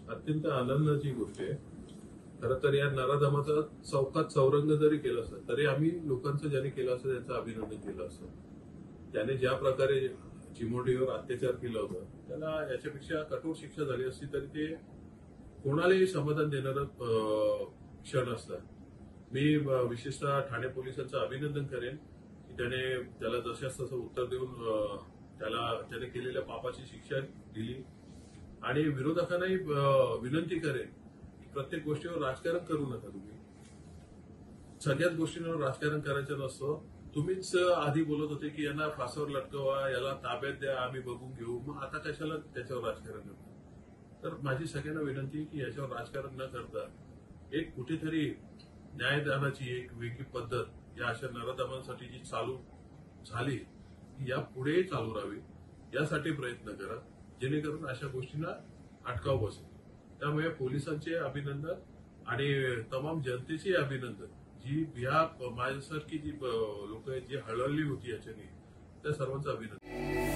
अत्यंत आनंदाची गोष्ट आहे. खरं तर या नराधमाचा चौकात चौरंग जरी केलं असतं तरी आम्ही लोकांचं ज्याने केलं असतं त्यांचं अभिनंदन केलं असतं. त्याने ज्या प्रकारे चिमुरडीवर अत्याचार केला होता त्याला याच्यापेक्षा कठोर शिक्षा झाली असती तरी ते कोणालाही समाधान देणारं क्षण असतात. मी विशेषतः ठाणे पोलिसांचं अभिनंदन करेन की त्याला जशास तसं उत्तर देऊन त्याने केलेल्या पापाची शिक्षा दिली आणि विरोधकांनाही विनंती करेन की प्रत्येक गोष्टीवर राजकारण करू नका. तुम्ही सगळ्याच गोष्टींवर राजकारण करायचं नसतं. तुम्हीच आधी बोलत होते की यांना फासावर लटकवा, याला ताब्यात द्या, आम्ही बघून घेऊ, मग आता कशाला त्याच्यावर राजकारण करता. तर माझी सगळ्यांना विनंती की याच्यावर राजकारण न करता एक कुठेतरी न्यायदानाची एक वेगळी पद्धत या अशा नराधमांसाठी जी चालू झाली ती यापुढे चालू राहावी यासाठी प्रयत्न करा, जेणेकरून अशा गोष्टींना अटकाव बसेल. त्यामुळे पोलिसांचे अभिनंदन आणि तमाम जनतेचे अभिनंदन. जी माझ्यासारखी जी लोक आहेत जी हळहळली होती याच्याने त्या सर्वांचं अभिनंदन.